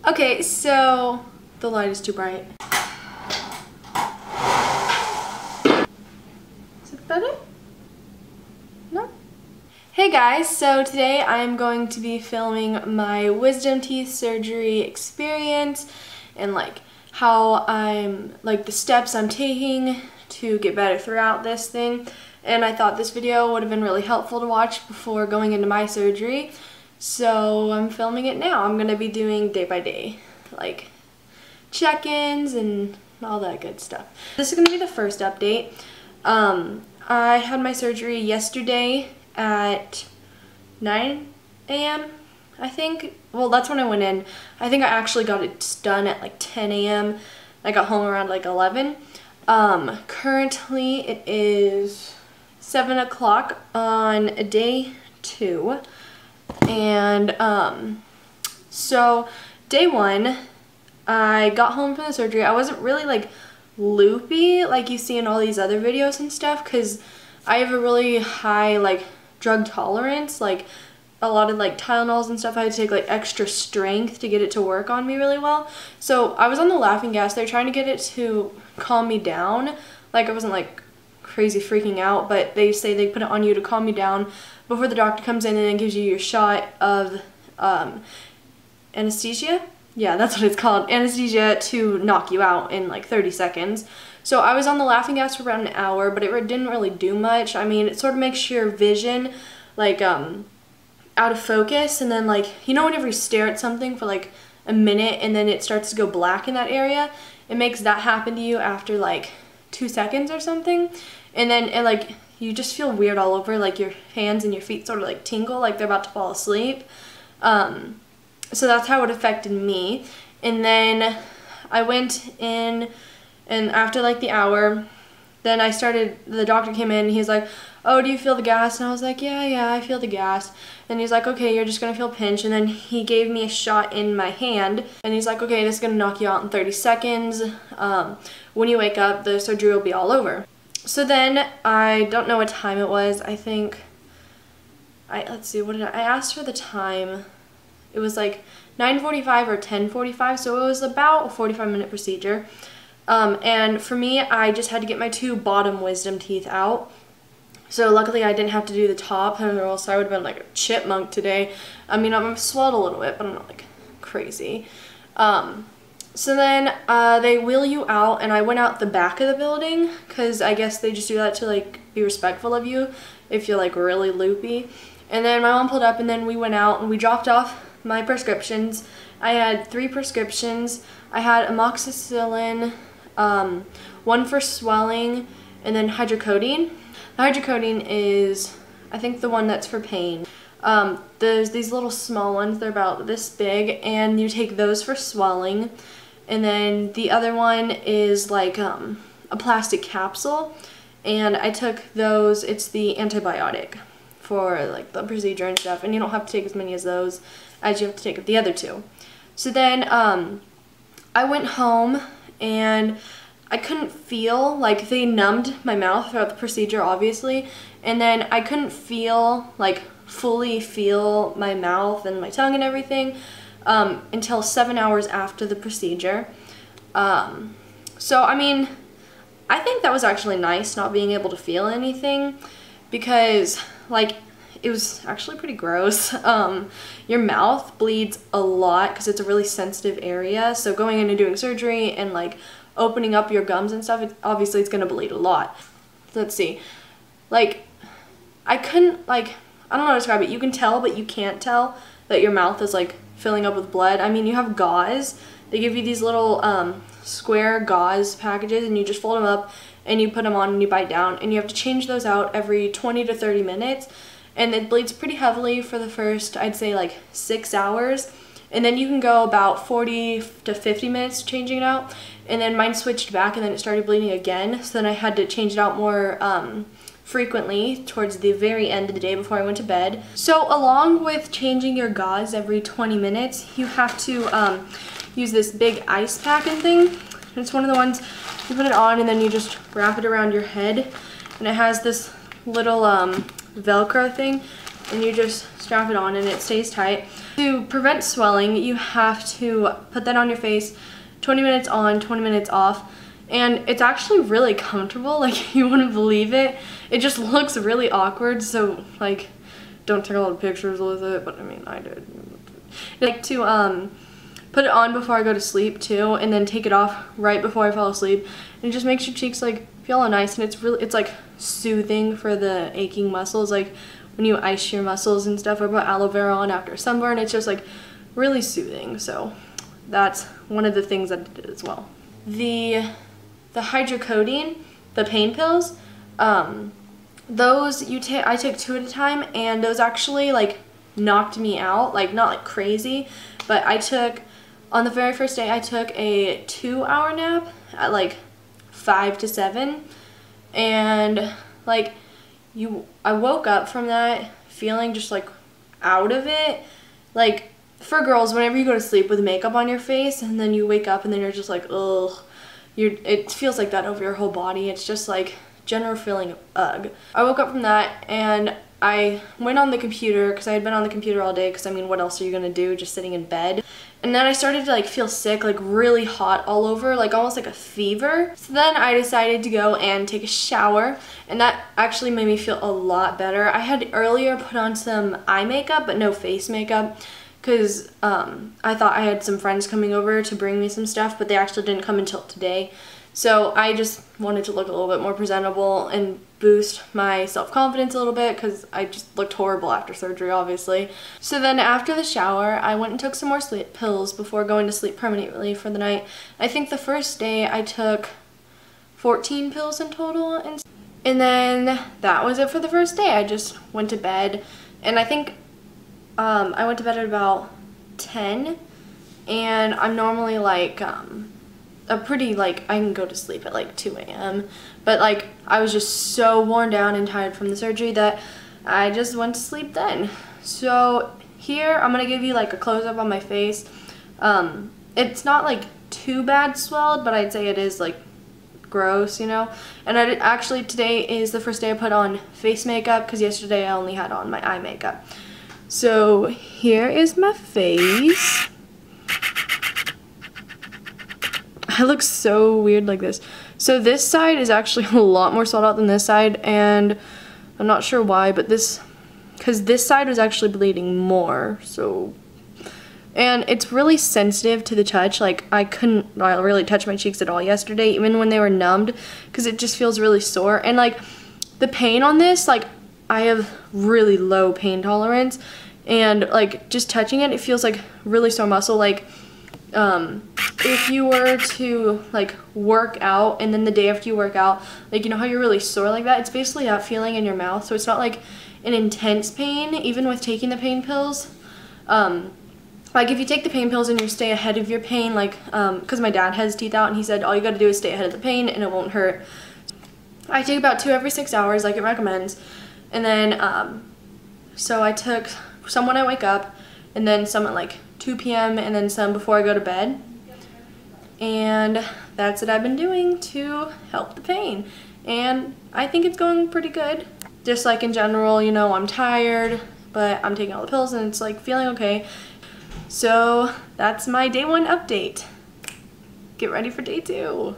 Okay, so the light is too bright. Is it better? No? Hey guys, so today I'm going to be filming my wisdom teeth surgery experience and like how the steps I'm taking to get better throughout this thing. And I thought this video would have been really helpful to watch before going into my surgery. So I'm filming it now. I'm gonna be doing day by day, like check-ins and all that good stuff. This is gonna be the first update. I had my surgery yesterday at 9 a.m. I think. Well, that's when I went in. I think I actually got it done at like 10 a.m. I got home around like 11. Currently it is 7 o'clock on day 2. And so day 1, I got home from the surgery. I wasn't really like loopy like you see in all these other videos and stuff, because I have a really high like drug tolerance. Like a lot of like Tylenols and stuff, I had to take like extra strength to get it to work on me really well. So I was on the laughing gas. They're trying to get it to calm me down. Like I wasn't like crazy freaking out, but they say they put it on you to calm you down before the doctor comes in and then gives you your shot of anesthesia. Yeah, that's what it's called. Anesthesia to knock you out in like 30 seconds. So I was on the laughing gas for around an hour, but it didn't really do much. I mean, it sort of makes your vision like out of focus, and then like, you know, whenever you stare at something for like a minute and then it starts to go black in that area, it makes that happen to you after like 2 seconds or something. And then it like, you just feel weird all over, like your hands and your feet sort of like tingle like they're about to fall asleep. So that's how it affected me. And then I went in, and after like the hour, then the doctor came in and he's like, oh, do you feel the gas? And I was like, yeah, I feel the gas. And he's like, okay, you're just gonna feel pinch. And then he gave me a shot in my hand, and he's like, okay, this is gonna knock you out in 30 seconds. When you wake up, the surgery will be all over. So then, I don't know what time it was. I think, let's see, I asked for the time. It was like 9:45 or 10:45, so it was about a 45-minute procedure. And for me, I just had to get my 2 bottom wisdom teeth out. So luckily I didn't have to do the top, or else I would have been like a chipmunk today. I mean, I'm swelled a little bit, but I'm not like crazy. So then they wheel you out, and I went out the back of the building, because I guess they just do that to like be respectful of you if you're like really loopy. And then my mom pulled up, and then we went out and we dropped off my prescriptions. I had 3 prescriptions. I had amoxicillin, 1 for swelling, and then hydrocodone. The hydrocodone is, I think, the one that's for pain. There's these little small ones, they're about this big, and you take those for swelling. And then the other one is like a plastic capsule, and I took those. It's the antibiotic for like the procedure and stuff, and you don't have to take as many as those as you have to take of the other 2. So then I went home, and I couldn't feel, like they numbed my mouth throughout the procedure obviously, and then I couldn't feel, like fully feel my mouth and my tongue and everything until 7 hours after the procedure. So I mean, I think that was actually nice not being able to feel anything, because like it was actually pretty gross. Your mouth bleeds a lot because it's a really sensitive area, so going in and doing surgery and like opening up your gums and stuff, obviously it's gonna bleed a lot. Let's see, like I couldn't, like, I don't know how to describe it. You can tell, but you can't tell that your mouth is like filling up with blood. I mean, you have gauze. They give you these little square gauze packages, and you just fold them up and you put them on and you bite down, and you have to change those out every 20 to 30 minutes. And it bleeds pretty heavily for the first, I'd say like 6 hours. And then you can go about 40 to 50 minutes changing it out. And then mine switched back, and then it started bleeding again. So then I had to change it out more frequently towards the very end of the day before I went to bed. So along with changing your gauze every 20 minutes, you have to use this big ice packing thing. It's one of the ones, you put it on and then you just wrap it around your head. And it has this little Velcro thing, and you just strap it on and it stays tight. To prevent swelling, you have to put that on your face, 20 minutes on, 20 minutes off. And it's actually really comfortable, like you wouldn't believe it. It just looks really awkward, so like don't take a lot of pictures with it, but I mean I did. I like to put it on before I go to sleep too, and then take it off right before I fall asleep. And it just makes your cheeks like feel all nice, and it's like soothing for the aching muscles, like when you ice your muscles and stuff, or put aloe vera on after sunburn. It's just like really soothing. So that's one of the things that I did as well. The hydrocodone, the pain pills, those I take 2 at a time, and those actually like knocked me out, like not like crazy, but on the very first day I took a 2-hour nap at like 5 to 7, and like I woke up from that feeling just like out of it. Like for girls, whenever you go to sleep with makeup on your face and then you wake up and then you're just like, ugh, it feels like that over your whole body. It's just like general feeling of ugh. I woke up from that and I went on the computer, because I had been on the computer all day, because I mean what else are you gonna do just sitting in bed? And then I started to like feel sick, like really hot all over, like almost like a fever. So then I decided to go and take a shower, and that actually made me feel a lot better. I had earlier put on some eye makeup but no face makeup, because I thought I had some friends coming over to bring me some stuff, but they actually didn't come until today. So I just wanted to look a little bit more presentable and boost my self-confidence a little bit, because I just looked horrible after surgery, obviously. So then after the shower, I went and took some more sleep pills before going to sleep permanently for the night. I think the first day I took 14 pills in total, and then that was it for the first day. I just went to bed, and I think I went to bed at about 10, and I'm normally like I can go to sleep at like 2 a.m. But like I was just so worn down and tired from the surgery that I just went to sleep then. So here I'm gonna give you like a close-up on my face. It's not like too bad swelled, but I'd say it is like gross, you know. And actually today is the first day I put on face makeup, because yesterday I only had on my eye makeup. So here is my face. I look so weird like this. So this side is actually a lot more swelled out than this side, and I'm not sure why, but because this side was actually bleeding more, so. And it's really sensitive to the touch. Like I couldn't really touch my cheeks at all yesterday, even when they were numbed, because it just feels really sore. And like the pain on this, like I have really low pain tolerance, and like just touching it, it feels like really sore muscle. Like if you were to like work out, and then the day after you work out, like you know how you're really sore like that, it's basically that feeling in your mouth. So it's not like an intense pain, even with taking the pain pills. Like if you take the pain pills and you stay ahead of your pain, like because my dad has teeth out, and he said all you got to do is stay ahead of the pain and it won't hurt. I take about 2 every 6 hours like it recommends. And then so I took some when I wake up, and then some at like 2 p.m. and then some before I go to bed. And that's what I've been doing to help the pain. And I think it's going pretty good. Just like in general, you know, I'm tired, but I'm taking all the pills and it's like feeling okay. So that's my day 1 update. Get ready for day 2.